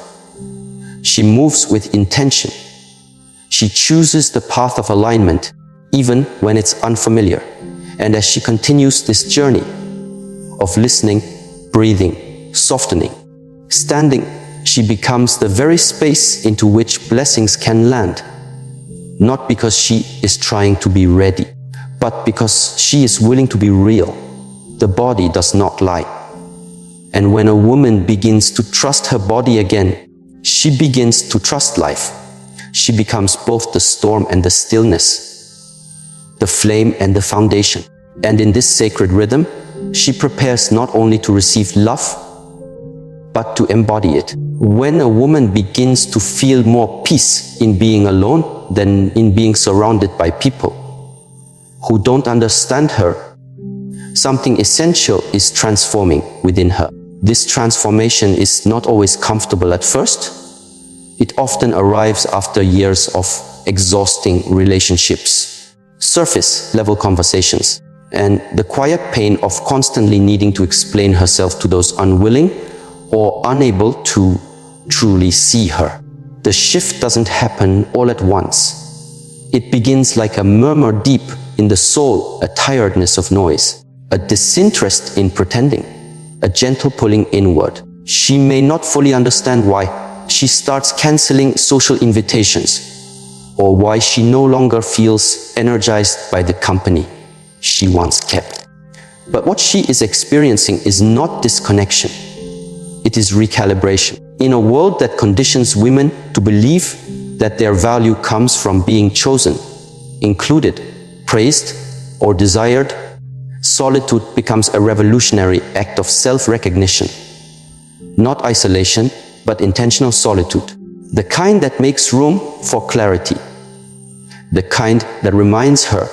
S1: She moves with intention. She chooses the path of alignment, even when it's unfamiliar. And as she continues this journey of listening, breathing, softening, standing, she becomes the very space into which blessings can land. Not because she is trying to be ready, but because she is willing to be real. The body does not lie. And when a woman begins to trust her body again, she begins to trust life. She becomes both the storm and the stillness, the flame and the foundation. And in this sacred rhythm, she prepares not only to receive love, but to embody it. When a woman begins to feel more peace in being alone than in being surrounded by people who don't understand her, something essential is transforming within her. This transformation is not always comfortable at first. It often arrives after years of exhausting relationships, surface-level conversations, and the quiet pain of constantly needing to explain herself to those unwilling or unable to truly see her. The shift doesn't happen all at once. It begins like a murmur deep in the soul, a tiredness of noise, a disinterest in pretending, a gentle pulling inward. She may not fully understand why. She starts canceling social invitations, or why she no longer feels energized by the company she once kept. But what she is experiencing is not disconnection. It is recalibration. In a world that conditions women to believe that their value comes from being chosen, included, praised, or desired, solitude becomes a revolutionary act of self-recognition. Not isolation, but intentional solitude. The kind that makes room for clarity. The kind that reminds her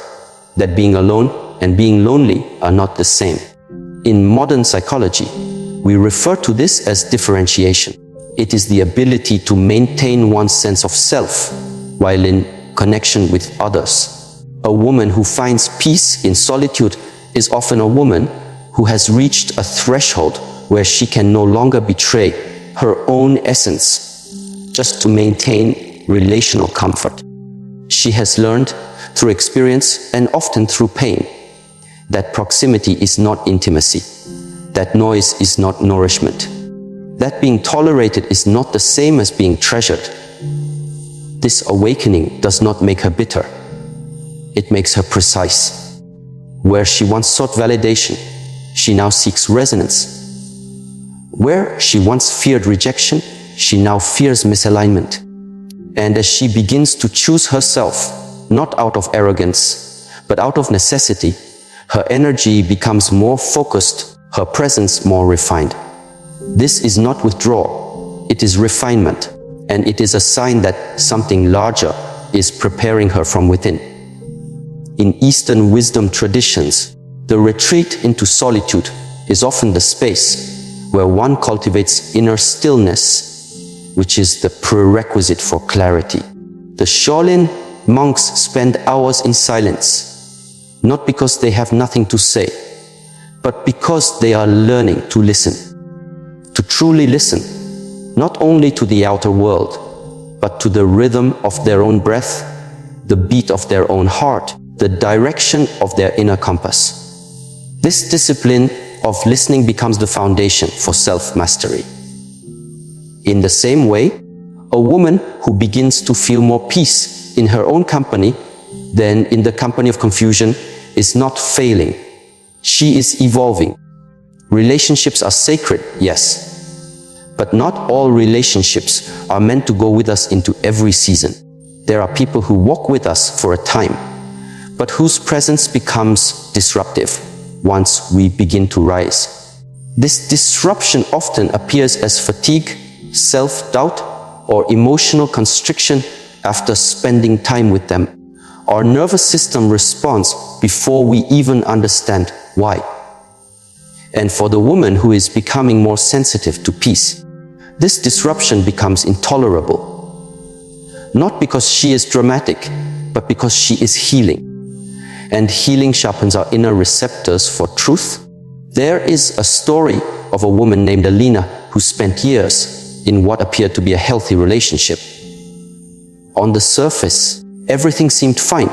S1: that being alone and being lonely are not the same. In modern psychology, we refer to this as differentiation. It is the ability to maintain one's sense of self while in connection with others. A woman who finds peace in solitude is often a woman who has reached a threshold where she can no longer betray her own essence just to maintain relational comfort. She has learned through experience and often through pain that proximity is not intimacy, that noise is not nourishment, that being tolerated is not the same as being treasured. This awakening does not make her bitter. It makes her precise. Where she once sought validation, she now seeks resonance. Where she once feared rejection, she now fears misalignment. And as she begins to choose herself, not out of arrogance, but out of necessity, Her energy becomes more focused, her presence more refined. This is not withdrawal, it is refinement, and it is a sign that something larger is preparing her from within. In Eastern wisdom traditions, the retreat into solitude is often the space where one cultivates inner stillness, which is the prerequisite for clarity. The Shaolin monks spend hours in silence, not because they have nothing to say, but because they are learning to listen. To truly listen, not only to the outer world, but to the rhythm of their own breath, the beat of their own heart, the direction of their inner compass. This discipline of listening becomes the foundation for self-mastery. In the same way, a woman who begins to feel more peace in her own company than in the company of confusion is not failing. She is evolving. Relationships are sacred, yes, but not all relationships are meant to go with us into every season. There are people who walk with us for a time, but whose presence becomes disruptive once we begin to rise. This disruption often appears as fatigue, self-doubt, or emotional constriction after spending time with them. Our nervous system responds before we even understand why. And for the woman who is becoming more sensitive to peace, this disruption becomes intolerable. Not because she is dramatic, but because she is healing. And healing sharpens our inner receptors for truth. There is a story of a woman named Alina who spent years in what appeared to be a healthy relationship. On the surface, everything seemed fine.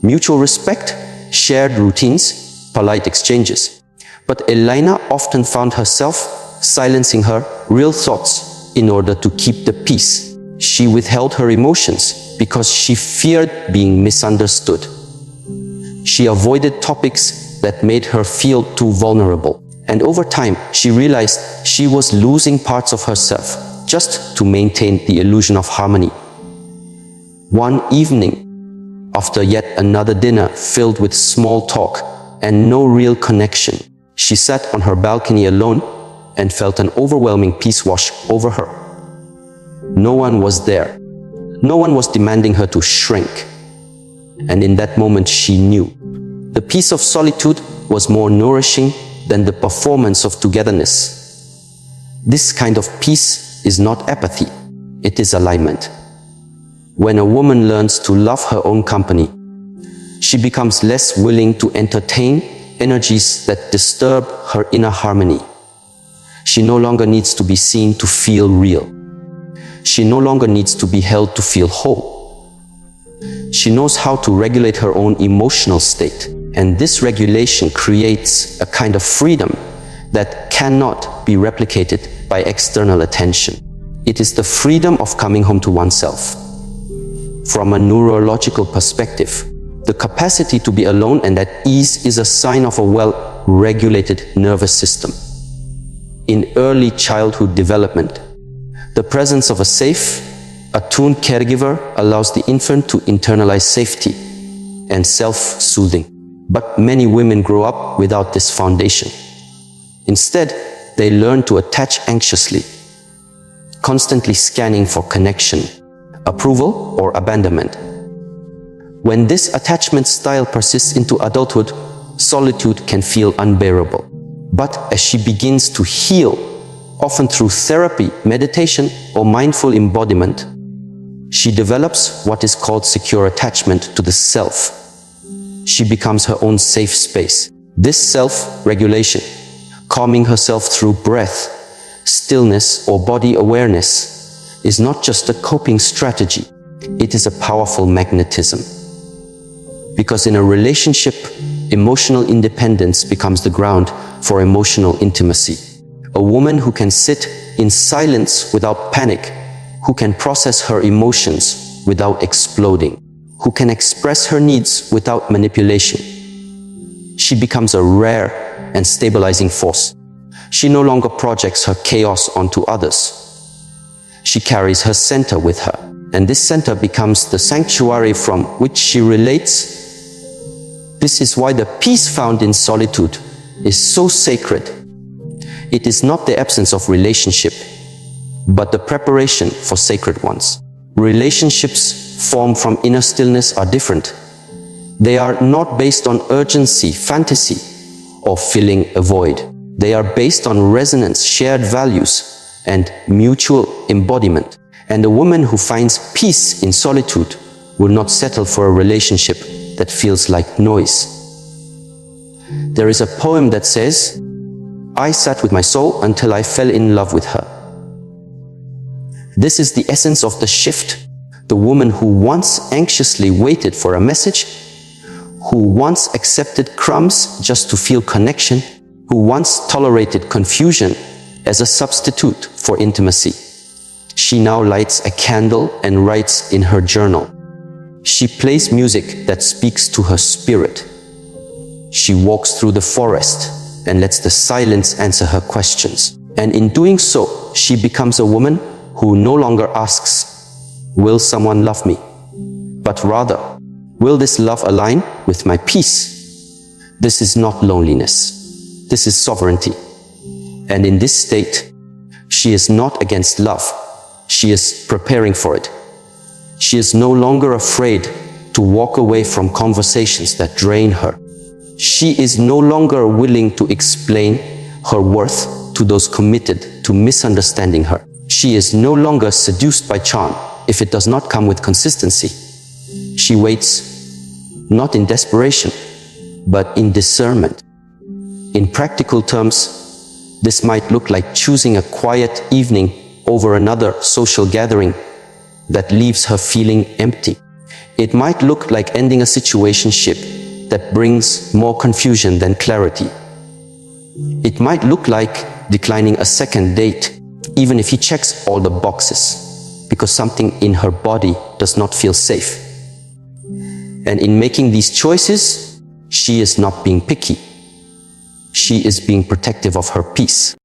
S1: Mutual respect, shared routines, polite exchanges. But Elena often found herself silencing her real thoughts in order to keep the peace. She withheld her emotions because she feared being misunderstood. She avoided topics that made her feel too vulnerable. And over time, she realized she was losing parts of herself just to maintain the illusion of harmony. One evening, after yet another dinner filled with small talk and no real connection, she sat on her balcony alone and felt an overwhelming peace wash over her. No one was there. No one was demanding her to shrink. And in that moment, she knew the peace of solitude was more nourishing than the performance of togetherness. This kind of peace is not apathy, it is alignment. When a woman learns to love her own company, she becomes less willing to entertain energies that disturb her inner harmony. She no longer needs to be seen to feel real. She no longer needs to be held to feel whole. She knows how to regulate her own emotional state, and this regulation creates a kind of freedom that cannot be replicated by external attention. It is the freedom of coming home to oneself. From a neurological perspective, the capacity to be alone and at ease is a sign of a well-regulated nervous system. In early childhood development, the presence of a safe, attuned caregiver allows the infant to internalize safety and self-soothing. But many women grow up without this foundation. Instead, they learn to attach anxiously, constantly scanning for connection, approval, or abandonment. When this attachment style persists into adulthood, solitude can feel unbearable. But as she begins to heal, often through therapy, meditation, or mindful embodiment, she develops what is called secure attachment to the self. She becomes her own safe space. This self-regulation, calming herself through breath, stillness, or body awareness, is not just a coping strategy. It is a powerful magnetism. Because in a relationship, emotional independence becomes the ground for emotional intimacy. A woman who can sit in silence without panic, who can process her emotions without exploding, who can express her needs without manipulation. She becomes a rare and stabilizing force. She no longer projects her chaos onto others. She carries her center with her, and this center becomes the sanctuary from which she relates This is why the peace found in solitude is so sacred. It is not the absence of relationship, but the preparation for sacred ones. Relationships formed from inner stillness are different. They are not based on urgency, fantasy, or filling a void. They are based on resonance, shared values, and mutual embodiment. And a woman who finds peace in solitude will not settle for a relationship that feels like noise. There is a poem that says, "I sat with my soul until I fell in love with her." This is the essence of the shift. The woman who once anxiously waited for a message, who once accepted crumbs just to feel connection, who once tolerated confusion as a substitute for intimacy. She now lights a candle and writes in her journal. She plays music that speaks to her spirit. She walks through the forest and lets the silence answer her questions. And in doing so, she becomes a woman who no longer asks, "Will someone love me?" but rather, "Will this love align with my peace?" This is not loneliness. This is sovereignty. And in this state, she is not against love. She is preparing for it. She is no longer afraid to walk away from conversations that drain her. She is no longer willing to explain her worth to those committed to misunderstanding her. She is no longer seduced by charm if it does not come with consistency. She waits, not in desperation, but in discernment. In practical terms, this might look like choosing a quiet evening over another social gathering that leaves her feeling empty. It might look like ending a situationship that brings more confusion than clarity. It might look like declining a second date, even if he checks all the boxes, because something in her body does not feel safe. And in making these choices, she is not being picky. She is being protective of her peace.